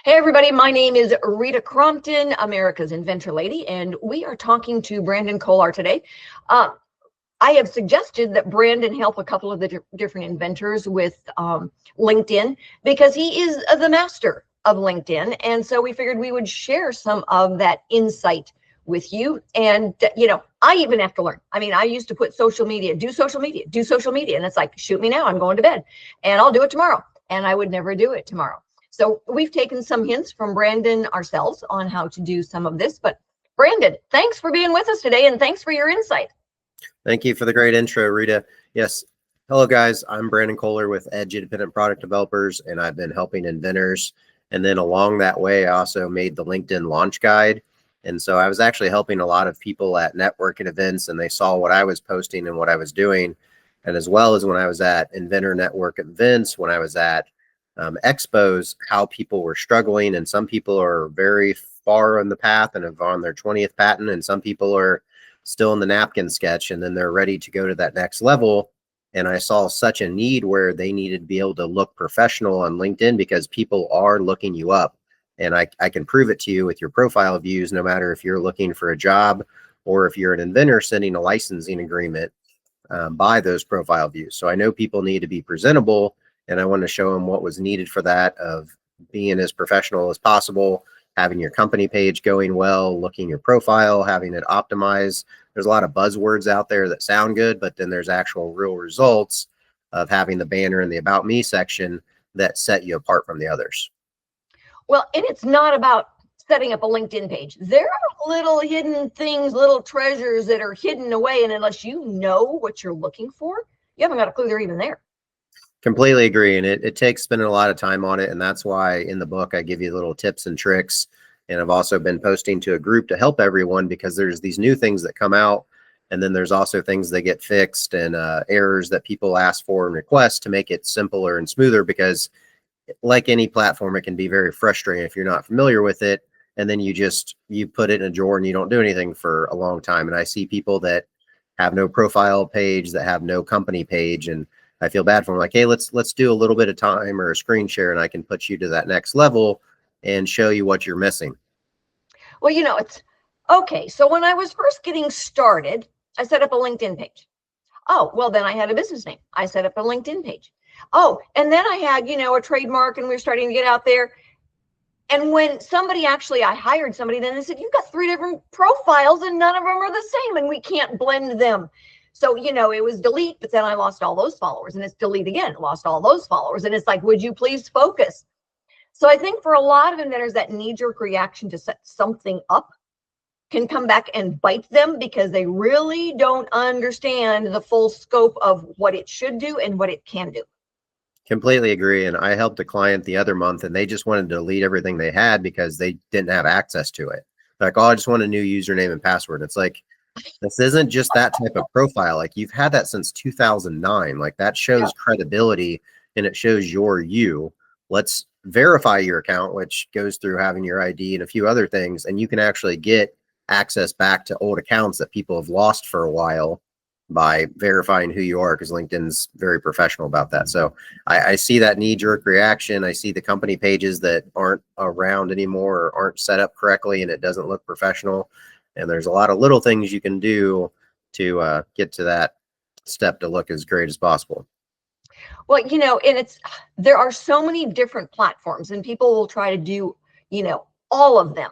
Hey everybody, my name is Rita Crompton, America's Inventor Lady, and we are talking to Brandon Kollar today. I have suggested that Brandon help a couple of the different inventors with LinkedIn because he is the master of LinkedIn, and so we figured we would share some of that insight with you. And I even have to learn. I mean, I used to put social media, do social media, and it's like, shoot me now, I'm going to bed, and I'll do it tomorrow, and I would never do it tomorrow. So we've taken some hints from Brandon ourselves on how to do some of this. But Brandon, thanks for being with us today, and thanks for your insight. Thank you for the great intro, Rita. Yes. Hello, guys. I'm Brandon Kollar with Edge Independent Product Developers, and I've been helping inventors. And then along that way, I also made the LinkedIn launch guide. And so I was actually helping a lot of people at networking events, and they saw what I was posting and what I was doing. And as well as when I was at Inventor Network events, when I was at expos, how people were struggling. And some people are very far on the path and have on their 20th patent, and some people are still in the napkin sketch, and then they're ready to go to that next level. And I saw such a need where they needed to be able to look professional on LinkedIn because people are looking you up. And I can prove it to you with your profile views, no matter if you're looking for a job or if you're an inventor sending a licensing agreement by those profile views. So I know people need to be presentable, and I want to show them what was needed for that, of being as professional as possible, having your company page going well, looking your profile, having it optimized. There's a lot of buzzwords out there that sound good, but then there's actual real results of having the banner in the About Me section that set you apart from the others. Well, and it's not about setting up a LinkedIn page. There are little hidden things, little treasures that are hidden away. And unless you know what you're looking for, you haven't got a clue they're even there. Completely agree. And it takes spending a lot of time on it. And that's why in the book, I give you little tips and tricks. And I've also been posting to a group to help everyone, because there's these new things that come out. And then there's also things that get fixed, and errors that people ask for and request to make it simpler and smoother, because like any platform, it can be very frustrating if you're not familiar with it. And then you put it in a drawer and you don't do anything for a long time. And I see people that have no profile page, that have no company page, and I feel bad for them. Like, hey, let's do a little bit of time or a screen share, and I can put you to that next level and show you what you're missing. Well, it's okay. So when I was first getting started, I set up a LinkedIn page. Oh, well, then I had a business name. I set up a LinkedIn page. Oh, and then I had, a trademark, and we were starting to get out there. And when I hired somebody, then they said, you've got 3 different profiles and none of them are the same, and we can't blend them. So, it was delete, but then I lost all those followers, and it's delete again, lost all those followers. And it's like, would you please focus? So I think for a lot of inventors, that knee-jerk reaction to set something up can come back and bite them, because they really don't understand the full scope of what it should do and what it can do. Completely agree. And I helped a client the other month, and they just wanted to delete everything they had because they didn't have access to it. Like, oh, I just want a new username and password. It's like, this isn't just that type of profile. Like, you've had that since 2009. Like, that shows credibility, and it shows you're you. Let's verify your account, which goes through having your ID and a few other things. And you can actually get access back to old accounts that people have lost for a while by verifying who you are, because LinkedIn's very professional about that. So I see that knee-jerk reaction. I see the company pages that aren't around anymore or aren't set up correctly, and it doesn't look professional. And there's a lot of little things you can do to get to that step to look as great as possible. Well, and there are so many different platforms, and people will try to do, all of them.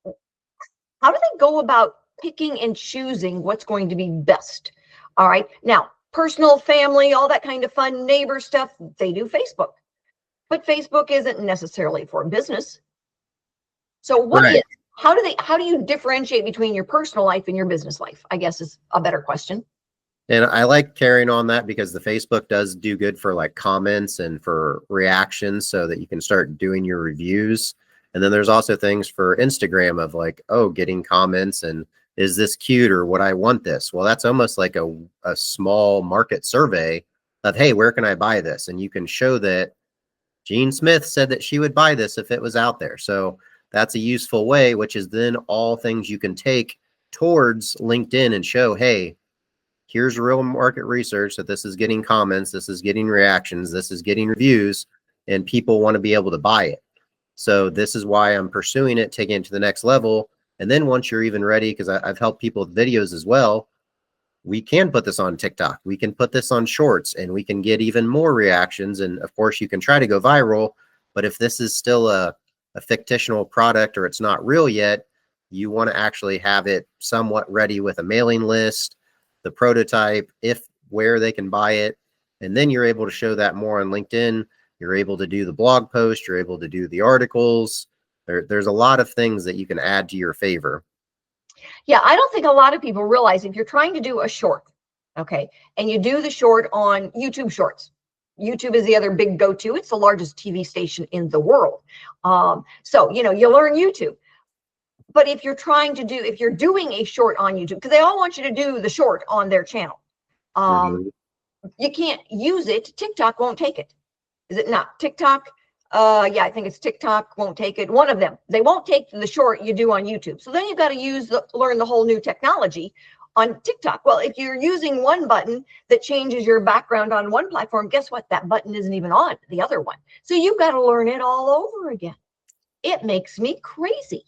How do they go about picking and choosing what's going to be best? All right. Now, personal, family, all that kind of fun neighbor stuff, they do Facebook. But Facebook isn't necessarily for business. So how do you differentiate between your personal life and your business life, I guess, is a better question. And I like carrying on that, because the Facebook does do good for like comments and for reactions, so that you can start doing your reviews. And then there's also things for Instagram of like, oh, getting comments and is this cute, or would I want this? Well, that's almost like a small market survey of, hey, where can I buy this? And you can show that Jean Smith said that she would buy this if it was out there. So that's a useful way, which is then all things you can take towards LinkedIn and show, hey, here's real market research that this is getting comments, this is getting reactions, this is getting reviews, and people want to be able to buy it. So this is why I'm pursuing it, taking it to the next level. And then once you're even ready, because I've helped people with videos as well, we can put this on TikTok. We can put this on shorts and we can get even more reactions. And of course, you can try to go viral. But if this is still a fictional product or it's not real yet, you want to actually have it somewhat ready with a mailing list, the prototype, if where they can buy it. And then you're able to show that more on LinkedIn. You're able to do the blog post. You're able to do the articles. There's a lot of things that you can add to your favor. Yeah, I don't think a lot of people realize if you're trying to do a short, okay, and you do the short on YouTube Shorts. YouTube is the other big go-to. It's the largest TV station in the world. So, you know, you learn YouTube. But if you're if you're doing a short on YouTube, because they all want you to do the short on their channel, Mhm. you can't use it. TikTok won't take it. Is it not TikTok? Yeah, I think it's TikTok won't take it. One of them. They won't take the short you do on YouTube. So then you've got to learn the whole new technology on TikTok. Well, if you're using one button that changes your background on one platform, guess what? That button isn't even on the other one. So you've got to learn it all over again. It makes me crazy.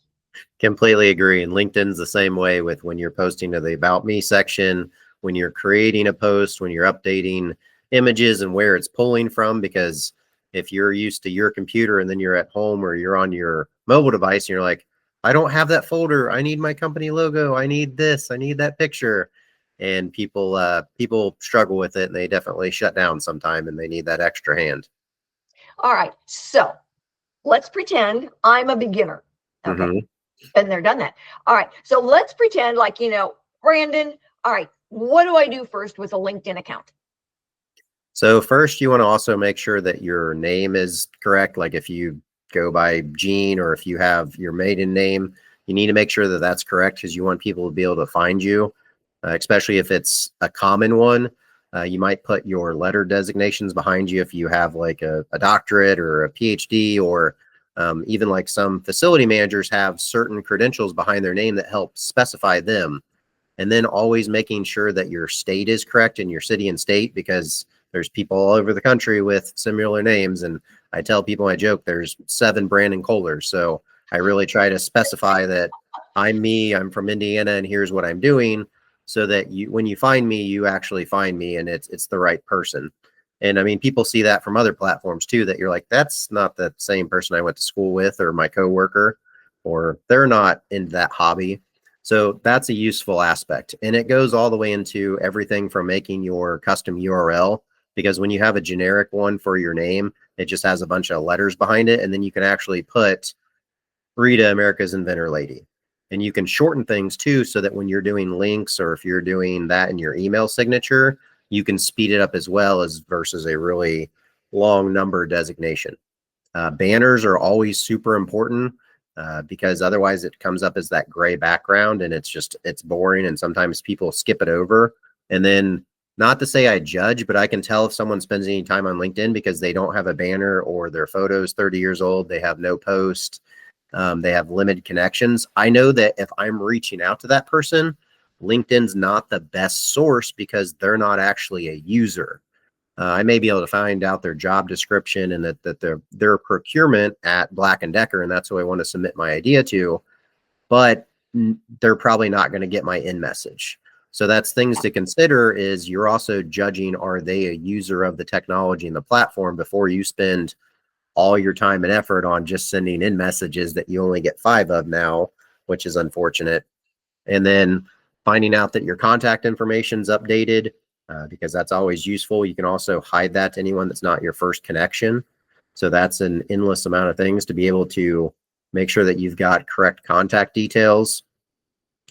Completely agree. And LinkedIn's the same way with when you're posting to the About Me section, when you're creating a post, when you're updating images and where it's pulling from. Because if you're used to your computer and then you're at home or you're on your mobile device and you're like, I don't have that folder. I need my company logo. I need this. I need that picture. And people struggle with it and they definitely shut down sometime and they need that extra hand. All right. So let's pretend I'm a beginner. Okay. Mm-hmm. Been there, done that. All right. So let's pretend like, you know, Brandon, all right, what do I do first with a LinkedIn account? So first, you want to also make sure that your name is correct. Like if you go by Gene or if you have your maiden name, you need to make sure that that's correct because you want people to be able to find you, especially if it's a common one. You might put your letter designations behind you if you have like a doctorate or a PhD or even like some facility managers have certain credentials behind their name that help specify them. And then always making sure that your state is correct in your city and state because there's people all over the country with similar names. And I tell people, I joke, there's 7 Brandon Kollars. So I really try to specify that I'm me, I'm from Indiana, and here's what I'm doing so that you, when you find me, you actually find me and it's the right person. And I mean, people see that from other platforms too, that you're like, that's not the same person I went to school with or my coworker, or they're not into that hobby. So that's a useful aspect. And it goes all the way into everything from making your custom URL, because when you have a generic one for your name, it just has a bunch of letters behind it. And then you can actually put Rita, America's Inventor Lady. And you can shorten things too, so that when you're doing links or if you're doing that in your email signature, you can speed it up as well as versus a really long number designation. Banners are always super important because otherwise it comes up as that gray background and it's boring. And sometimes people skip it over. And then not to say I judge, but I can tell if someone spends any time on LinkedIn because they don't have a banner or their photo's 30 years old, they have no post, they have limited connections. I know that if I'm reaching out to that person, LinkedIn's not the best source because they're not actually a user. I may be able to find out their job description and that their procurement at Black and Decker, and that's who I want to submit my idea to, but they're probably not going to get my in message. So that's things to consider is you're also judging, are they a user of the technology and the platform before you spend all your time and effort on just sending in messages that you only get 5 of now, which is unfortunate. And then finding out that your contact information is updated because that's always useful. You can also hide that to anyone that's not your first connection. So that's an endless amount of things to be able to make sure that you've got correct contact details.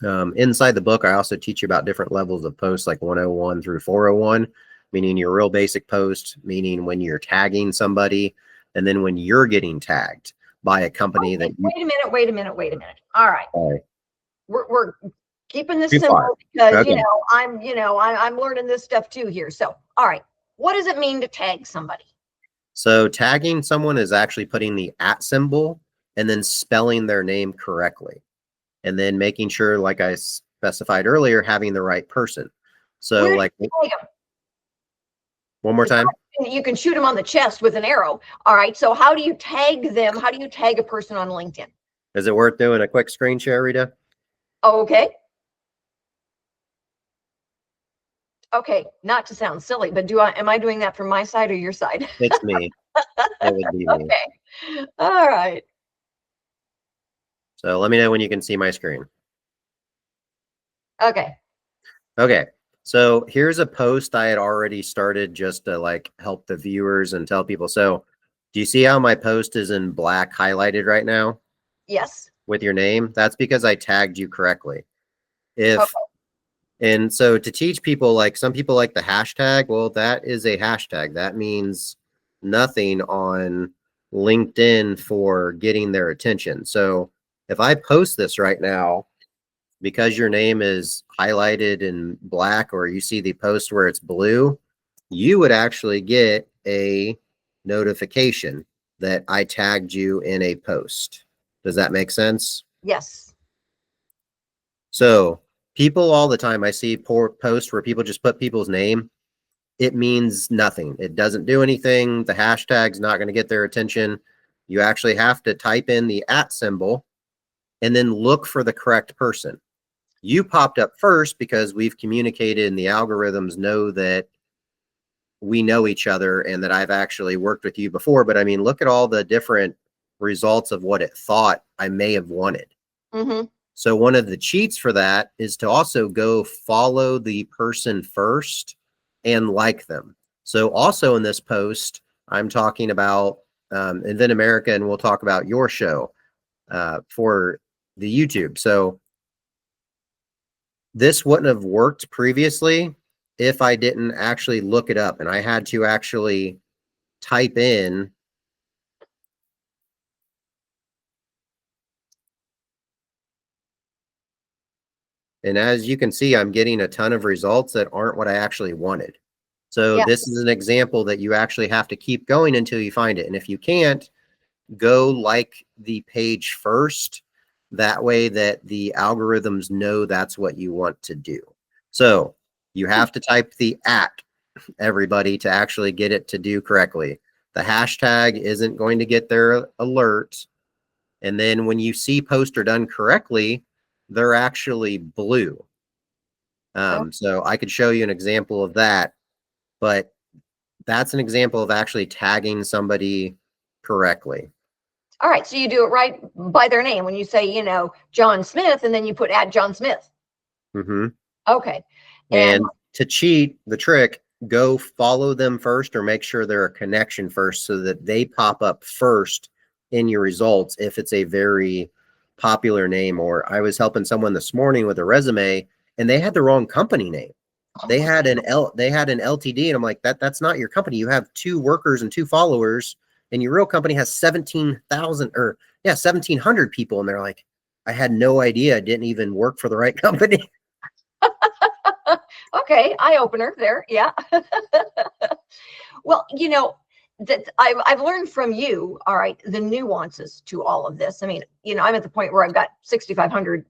Inside the book, I also teach you about different levels of posts like 101 through 401, meaning your real basic post, meaning when you're tagging somebody, and then when you're getting tagged by a company that you... Wait a minute. All right. We're keeping this Too simple far. because Okay. I'm learning this stuff too here. So, all right, what does it mean to tag somebody? So tagging someone is actually putting the @ symbol and then spelling their name correctly. And then making sure, like I specified earlier, having the right person. So Where do like you tag them? one more time. you can shoot them on the chest with an arrow. All right. So how do you tag them? How do you tag a person on LinkedIn? Is it worth doing a quick screen share, Rita? Okay. Okay. Not to sound silly, but am I doing that from my side or your side? It's me. It would be me. Okay. All right. So let me know when you can see my screen. Okay. Okay. So here's a post I had already started just to like help the viewers and tell people. So do you see how my post is in black highlighted right now? Yes. With your name? That's because I tagged you correctly. Okay. And so to teach people, like some people like the hashtag, well, that is a hashtag. That means nothing on LinkedIn for getting their attention. So if I post this right now, because your name is highlighted in black, or you see the post where it's blue, you would actually get a notification that I tagged you in a post. Does that make sense? Yes. So people all the time, I see posts where people just put people's name. It means nothing. It doesn't do anything. The hashtag's not going to get their attention. You actually have to type in the @ symbol and then look for the correct person. You popped up first because we've communicated and the algorithms know that we know each other and that I've actually worked with you before. But I mean, look at all the different results of what it thought I may have wanted. Mm-hmm. So one of the cheats for that is to also go follow the person first and like them. So also in this post, I'm talking about Invent America, and we'll talk about your show for the YouTube. So this wouldn't have worked previously if I didn't actually look it up, and I had to actually type in and as you can see, I'm getting a ton of results that aren't what I actually wanted. So this is an example that you actually have to keep going until you find it. And if you can't, go like the page first. That way that the algorithms know that's what you want to do. So you have to type the @ everybody to actually get it to do correctly. The hashtag isn't going to get their alert. And then when you see posts are done correctly, they're actually blue. So I could show you an example of that, but that's an example of actually tagging somebody correctly. All right. So you do it right by their name when you say, John Smith, and then you put @John Smith. Mm-hmm. Okay. And to cheat, the trick, go follow them first or make sure they're a connection first so that they pop up first in your results if it's a very popular name. Or I was helping someone this morning with a resume and they had the wrong company name. They had an LTD, and I'm like, that's not your company. You have 2 workers and 2 followers, and your real company has 1,700 people. And they're like, I had no idea. I didn't even work for the right company. Okay, eye opener there. Yeah. Well, that I've learned from you, all right, the nuances to all of this. I mean, I'm at the point where I've got 6,500,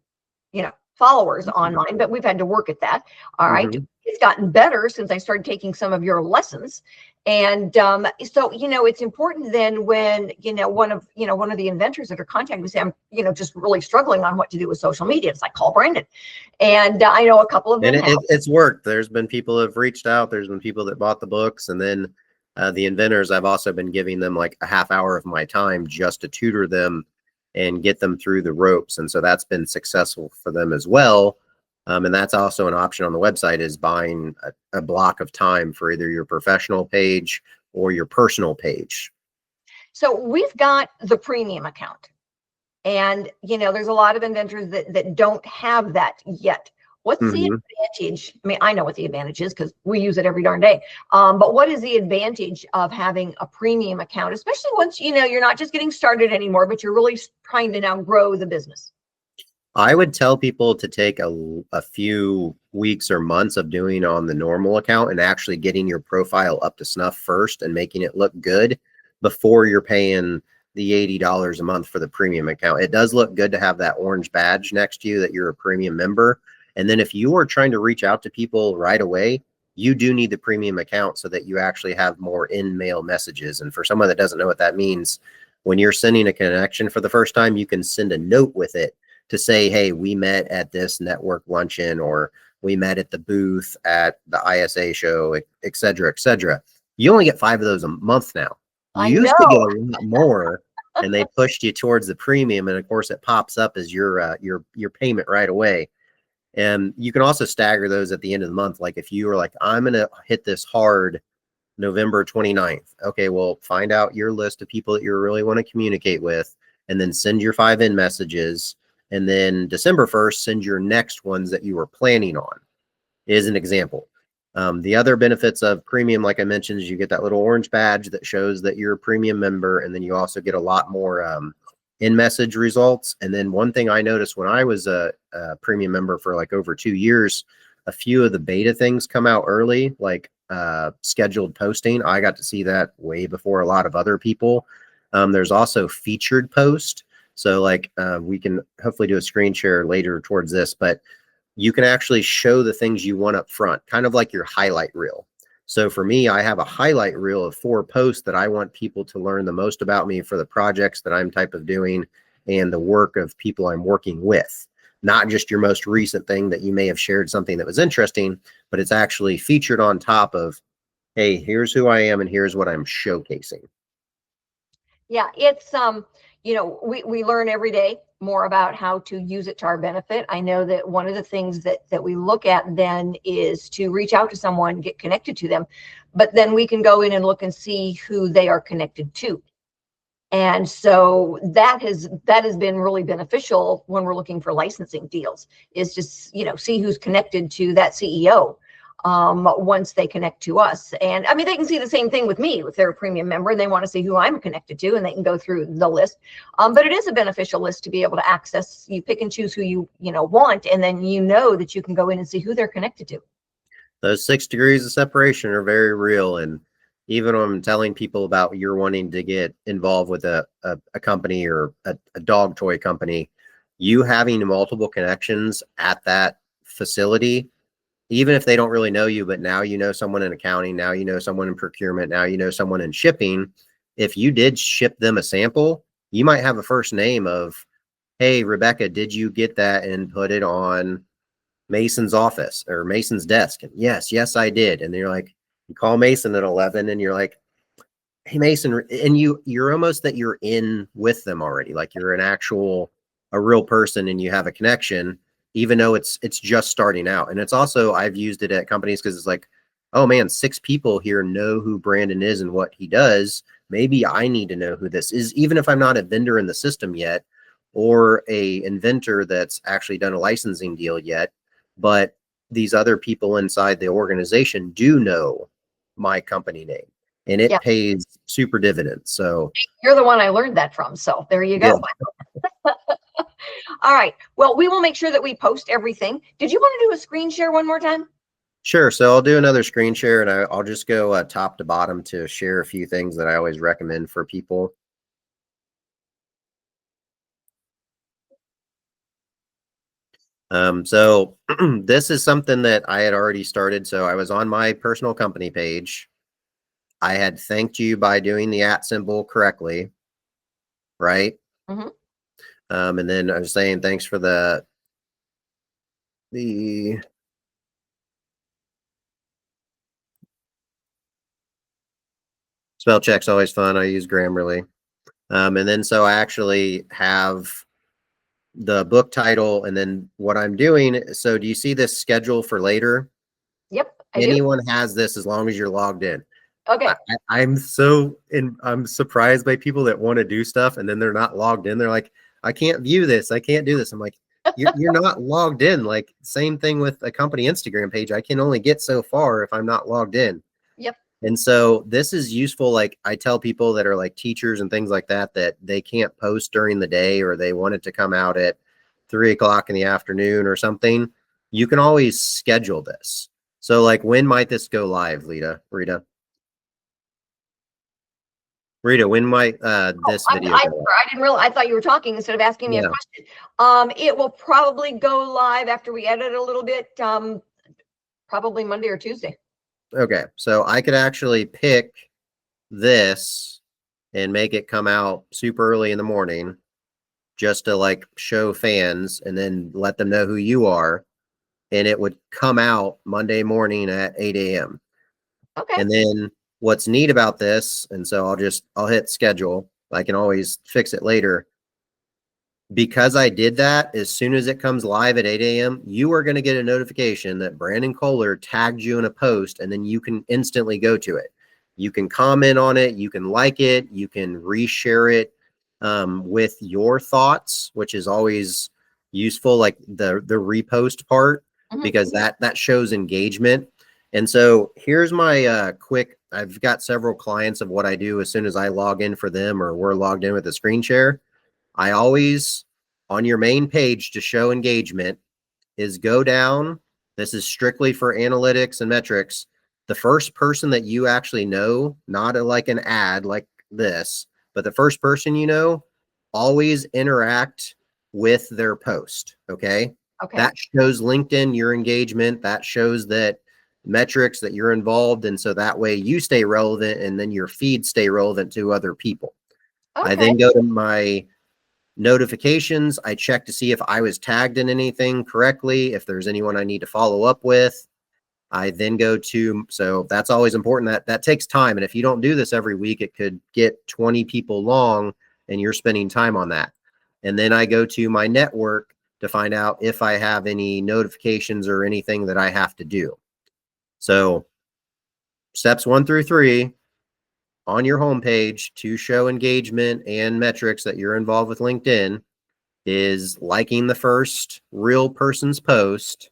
followers online, but we've had to work at that. All right. Mm-hmm. It's gotten better since I started taking some of your lessons. And so, it's important then when, one of the inventors that are contacting me say, I'm, just really struggling on what to do with social media. It's like, call Brandon. And I know a couple of them. And it's worked. There's been people who have reached out. There's been people that bought the books. And then the inventors, I've also been giving them like a half hour of my time just to tutor them and get them through the ropes. And so that's been successful for them as well. And that's also an option on the website, is buying a block of time for either your professional page or your personal page. So we've got the premium account, and there's a lot of inventors that don't have that yet. What's the advantage? I mean, I know what the advantage is because we use it every darn day. But what is the advantage of having a premium account, especially once you're not just getting started anymore, but you're really trying to now grow the business? I would tell people to take a few weeks or months of doing on the normal account and actually getting your profile up to snuff first and making it look good before you're paying the $80 a month for the premium account. It does look good to have that orange badge next to you that you're a premium member. And then if you are trying to reach out to people right away, you do need the premium account so that you actually have more in-mail messages. And for someone that doesn't know what that means, when you're sending a connection for the first time, you can send a note with it to say, hey, we met at this network luncheon, or we met at the booth at the ISA show, et cetera, et cetera. You only get 5 of those a month now. You I used to get a know. lot more, and they pushed you towards the premium. And of course, it pops up as your payment right away. And you can also stagger those at the end of the month. Like if you were like, I'm going to hit this hard November 29th. Okay, well, find out your list of people that you really want to communicate with, and then send your 5 in messages. And then December 1st, send your next ones that you were planning on, is an example. The other benefits of premium, like I mentioned, is you get that little orange badge that shows that you're a premium member. And then you also get a lot more in-message results. And then one thing I noticed when I was a premium member for like over 2 years, a few of the beta things come out early, like scheduled posting. I got to see that way before a lot of other people. There's also featured post. So like we can hopefully do a screen share later towards this, but you can actually show the things you want up front, kind of like your highlight reel. So for me, I have a highlight reel of 4 posts that I want people to learn the most about me for the projects that I'm type of doing and the work of people I'm working with. Not just your most recent thing that you may have shared something that was interesting, but it's actually featured on top of, hey, here's who I am and here's what I'm showcasing. Yeah, it's we learn every day more about how to use it to our benefit. I know that one of the things that we look at then is to reach out to someone, get connected to them, but then we can go in and look and see who they are connected to. And so that has been really beneficial when we're looking for licensing deals, is just, see who's connected to that CEO once they connect to us. And I mean, they can see the same thing with me if they're a premium member and they want to see who I'm connected to, and they can go through the list. But it is a beneficial list to be able to access. You pick and choose who you want, and then that you can go in and see who they're connected to. Those 6 degrees of separation are very real. And even when I'm telling people about you're wanting to get involved with a company or a dog toy company, you having multiple connections at that facility, even if they don't really know you, but now you know someone in accounting, now you know someone in procurement, now you know someone in shipping. If you did ship them a sample, you might have a first name of, hey, Rebecca, did you get that and put it on Mason's office or Mason's desk? And yes, I did. And you're like, you call Mason at 11 and you're like, hey, Mason, and you're almost that you're in with them already. Like you're a real person and you have a connection, even though it's just starting out. And it's also, I've used it at companies because it's like, oh man, 6 people here know who Brandon is and what he does. Maybe I need to know who this is, even if I'm not a vendor in the system yet, or a inventor that's actually done a licensing deal yet. But these other people inside the organization do know my company name, and it Yeah, pays super dividends. So you're the one I learned that from. So there you go. yeah. All right. Well, we will make sure that we post everything. Did you want to do a screen share one more time? Sure. So I'll do another screen share, and I'll just go top to bottom to share a few things that I always recommend for people. So this is something that I had already started. So I was on my personal company page. I had thanked you by doing the @ symbol correctly, right? Mm-hmm. And then I was saying thanks for the spell check's always fun. I use Grammarly. And then so I actually have the book title and then what I'm doing. So do you see this schedule for later? Yep, I do. Anyone has this as long as you're logged in. Okay. I'm surprised by people that want to do stuff and then they're not logged in. They're like, I can't view this. I can't do this. I'm like, you're not logged in. Like same thing with a company Instagram page. I can only get so far if I'm not logged in. Yep. And so this is useful. Like I tell people that are like teachers and things like that, that they can't post during the day or they want it to come out at 3 o'clock in the afternoon or something. You can always schedule this. So like, when might this go live, Rita? Rita, when might this video go live? I didn't realize. I thought you were talking instead of asking me a question. It will probably go live after we edit a little bit, probably Monday or Tuesday. Okay, so I could actually pick this and make it come out super early in the morning just to like show fans and then let them know who you are. And it would come out Monday morning at 8 a.m. Okay. And then what's neat about this, and so I'll hit schedule. I can always fix it later. Because I did that, as soon as it comes live at 8 a.m., you are going to get a notification that Brandon Kollar tagged you in a post, and then you can instantly go to it. You can comment on it, you can like it, you can reshare it with your thoughts, which is always useful, like the repost part, because that shows engagement. And so here's my quick, I've got several clients of what I do as soon as I log in for them or we're logged in with a screen share. I always, on your main page to show engagement, is go down. This is strictly for analytics and metrics. The first person that you actually know, not like an ad like this, but the first person you know, always interact with their post. Okay. Okay. That shows LinkedIn your engagement. That shows that metrics that you're involved. And so that way you stay relevant and then your feed stay relevant to other people. Okay. I then go to my notifications. I check to see if I was tagged in anything correctly, if there's anyone I need to follow up with. I then go to, so that's always important. That takes time. And if you don't do this every week, it could get 20 people long and you're spending time on that. And then I go to my network to find out if I have any notifications or anything that I have to do. So steps 1 through 3 on your homepage to show engagement and metrics that you're involved with LinkedIn is liking the first real person's post,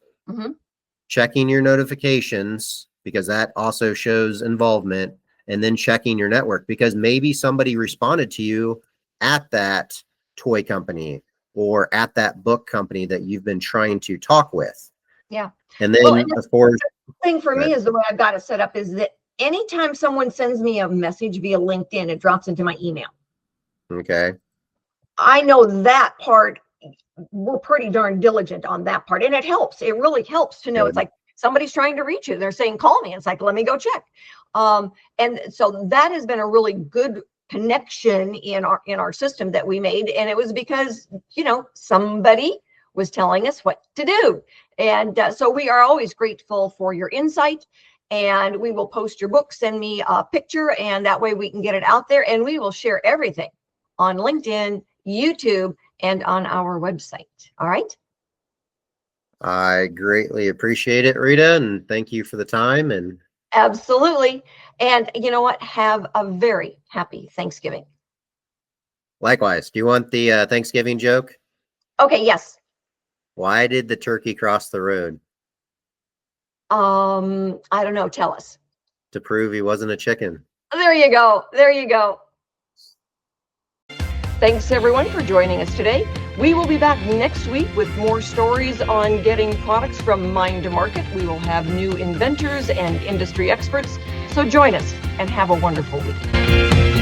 checking your notifications, because that also shows involvement, and then checking your network, because maybe somebody responded to you at that toy company or at that book company that you've been trying to talk with. Yeah. And then, of course, the thing for me is the way I've got it set up is that anytime someone sends me a message via LinkedIn, it drops into my email. Okay. I know that part. We're pretty darn diligent on that part. And it helps. It really helps to know. It's like somebody's trying to reach you. They're saying, call me. It's like, let me go check. And so that has been a really good connection in our system that we made. And it was because, somebody was telling us what to do. And so we are always grateful for your insight. And we will post your book, send me a picture, and that way we can get it out there. And we will share everything on LinkedIn, YouTube, and on our website. All right. I greatly appreciate it, Rita, and thank you for the time. And absolutely. And you know what? Have a very happy Thanksgiving. Likewise. Do you want the Thanksgiving joke? Okay. Yes. Why did the turkey cross the road? I don't know. Tell us. To prove he wasn't a chicken. There you go. There you go. Thanks everyone for joining us today. We will be back next week with more stories on getting products from mind to market. We will have new inventors and industry experts. So join us and have a wonderful week.